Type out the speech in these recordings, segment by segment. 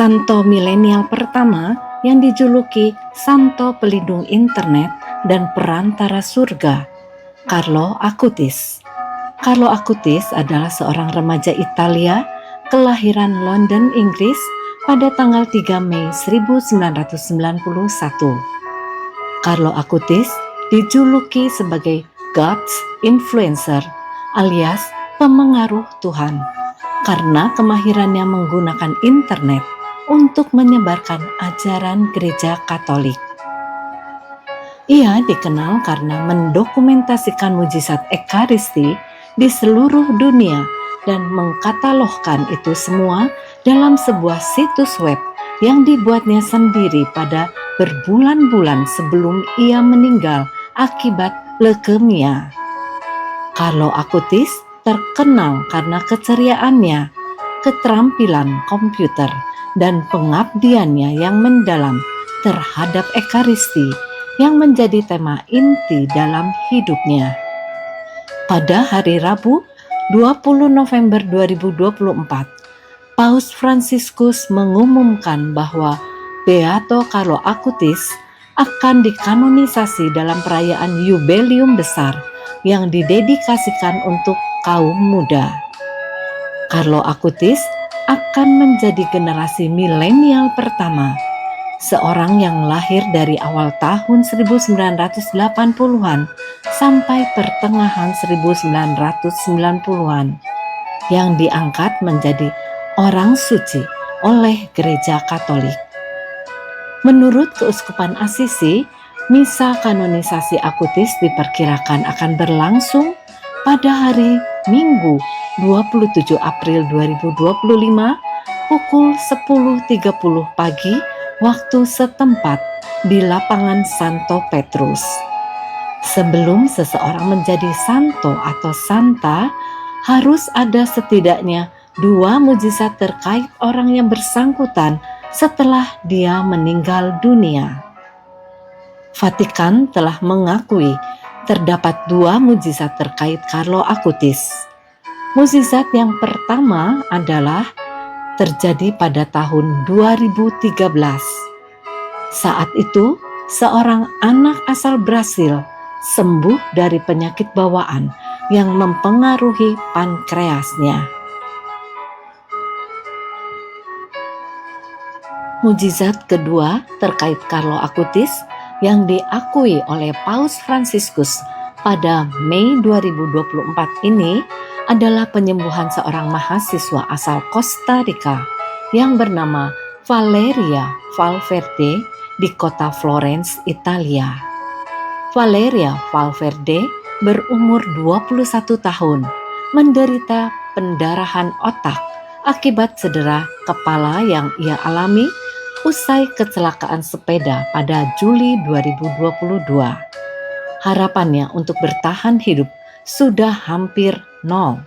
Santo milenial pertama yang dijuluki Santo Pelindung Internet dan Perantara Surga, Carlo Acutis. Carlo Acutis adalah seorang remaja Italia kelahiran London, Inggris pada tanggal 3 Mei 1991. Carlo Acutis dijuluki sebagai God's Influencer alias pemengaruh Tuhan karena kemahirannya menggunakan internet untuk menyebarkan ajaran gereja Katolik. Ia dikenal karena mendokumentasikan mujizat Ekaristi di seluruh dunia dan mengkatalogkan itu semua dalam sebuah situs web yang dibuatnya sendiri pada berbulan-bulan sebelum ia meninggal akibat leukemia. Carlo Acutis terkenal karena keceriaannya, keterampilan komputer, dan pengabdiannya yang mendalam terhadap Ekaristi yang menjadi tema inti dalam hidupnya. Pada hari Rabu, 20 November 2024, Paus Fransiskus mengumumkan bahwa Beato Carlo Acutis akan dikanonisasi dalam perayaan Yubelium besar yang didedikasikan untuk kaum muda. Carlo Acutis akan menjadi generasi milenial pertama, seorang yang lahir dari awal tahun 1980-an sampai pertengahan 1990-an, yang diangkat menjadi orang suci oleh Gereja Katolik. Menurut Keuskupan Assisi, misa kanonisasi Acutis diperkirakan akan berlangsung pada hari Minggu 27 April 2025 pukul 10.30 pagi waktu setempat di lapangan Santo Petrus. Sebelum seseorang menjadi santo atau santa, harus ada setidaknya 2 mujizat terkait orang yang bersangkutan setelah dia meninggal dunia. Vatikan telah mengakui terdapat 2 mujizat terkait Carlo Acutis. Mujizat yang pertama adalah terjadi pada tahun 2013. Saat itu, seorang anak asal Brasil sembuh dari penyakit bawaan yang mempengaruhi pankreasnya. Mujizat kedua terkait Carlo Acutis yang diakui oleh Paus Fransiskus pada Mei 2024 ini adalah penyembuhan seorang mahasiswa asal Costa Rica yang bernama Valeria Valverde di kota Florence, Italia. Valeria Valverde berumur 21 tahun, menderita pendarahan otak akibat cedera kepala yang ia alami usai kecelakaan sepeda pada Juli 2022. Harapannya untuk bertahan hidup sudah hampir nol.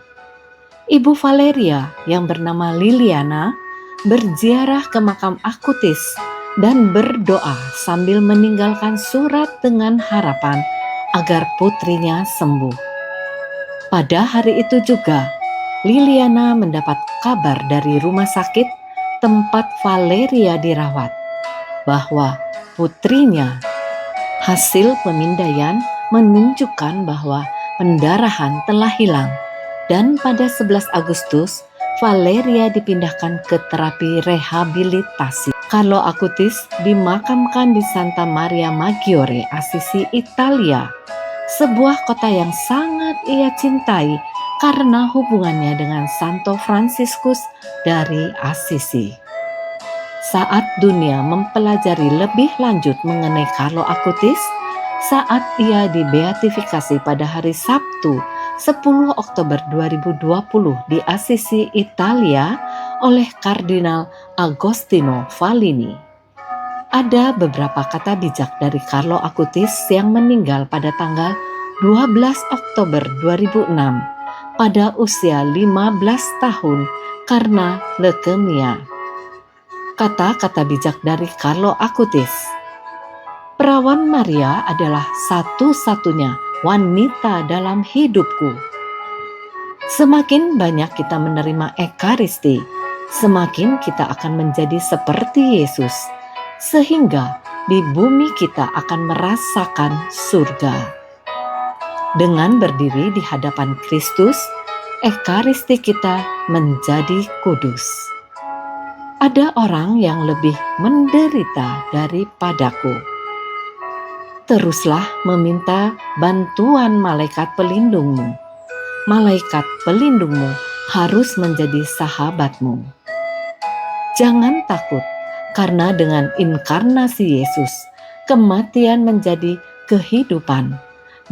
Ibu Valeria yang bernama Liliana berziarah ke makam Acutis dan berdoa sambil meninggalkan surat dengan harapan agar putrinya sembuh. Pada hari itu juga, Liliana mendapat kabar dari rumah sakit tempat Valeria dirawat bahwa putrinya hasil pemindaian menunjukkan bahwa pendarahan telah hilang dan pada 11 Agustus Valeria dipindahkan ke terapi rehabilitasi. Carlo Acutis dimakamkan di Santa Maria Maggiore, Assisi, Italia, sebuah kota yang sangat ia cintai karena hubungannya dengan Santo Fransiskus dari Assisi. Saat dunia mempelajari lebih lanjut mengenai Carlo Acutis, saat ia dibeatifikasi pada hari Sabtu 10 Oktober 2020 di Assisi, Italia oleh Kardinal Agostino Vallini. Ada beberapa kata bijak dari Carlo Acutis yang meninggal pada tanggal 12 Oktober 2006 pada usia 15 tahun karena leukemia. Kata-kata bijak dari Carlo Acutis. Perawan Maria adalah satu-satunya wanita dalam hidupku. Semakin banyak kita menerima Ekaristi, semakin kita akan menjadi seperti Yesus, sehingga di bumi kita akan merasakan surga. Dengan berdiri di hadapan Kristus, ekaristi kita menjadi kudus. Ada orang yang lebih menderita daripadaku. Teruslah meminta bantuan malaikat pelindungmu. Malaikat pelindungmu harus menjadi sahabatmu. Jangan takut, karena dengan inkarnasi Yesus, kematian menjadi kehidupan,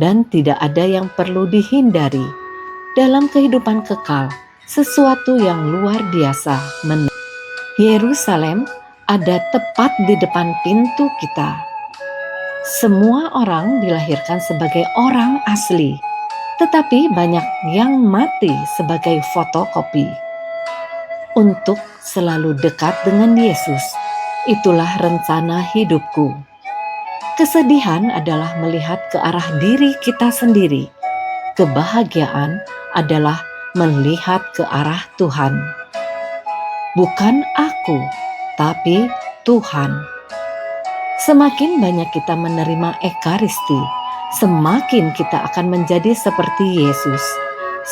dan tidak ada yang perlu dihindari. Dalam kehidupan kekal, sesuatu yang luar biasa Yerusalem ada tepat di depan pintu kita. Semua orang dilahirkan sebagai orang asli, tetapi banyak yang mati sebagai fotokopi. Untuk selalu dekat dengan Yesus, itulah rencana hidupku. Kesedihan adalah melihat ke arah diri kita sendiri. Kebahagiaan adalah melihat ke arah Tuhan. Bukan aku, tapi Tuhan. Semakin banyak kita menerima ekaristi, semakin kita akan menjadi seperti Yesus,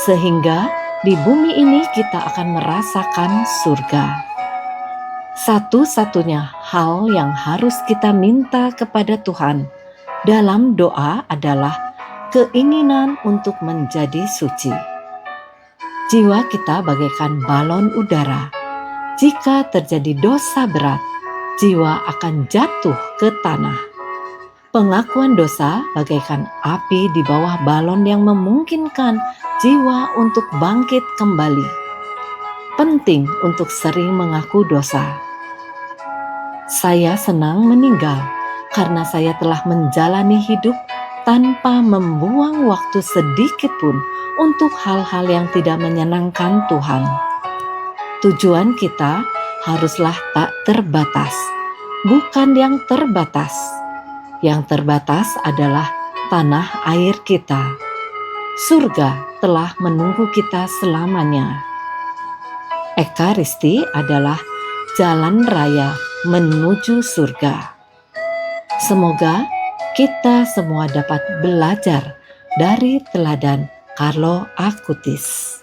sehingga di bumi ini kita akan merasakan surga. Satu-satunya hal yang harus kita minta kepada Tuhan dalam doa adalah keinginan untuk menjadi suci. Jiwa kita bagaikan balon udara. Jika terjadi dosa berat, jiwa akan jatuh ke tanah. Pengakuan dosa bagaikan api di bawah balon yang memungkinkan jiwa untuk bangkit kembali. Penting untuk sering mengaku dosa. Saya senang meninggal karena saya telah menjalani hidup tanpa membuang waktu sedikit pun untuk hal-hal yang tidak menyenangkan Tuhan. Tujuan kita haruslah tak terbatas, bukan yang terbatas. Yang terbatas adalah tanah air kita. Surga telah menunggu kita selamanya. Ekaristi adalah jalan raya menuju surga. Semoga kita semua dapat belajar dari teladan Carlo Acutis.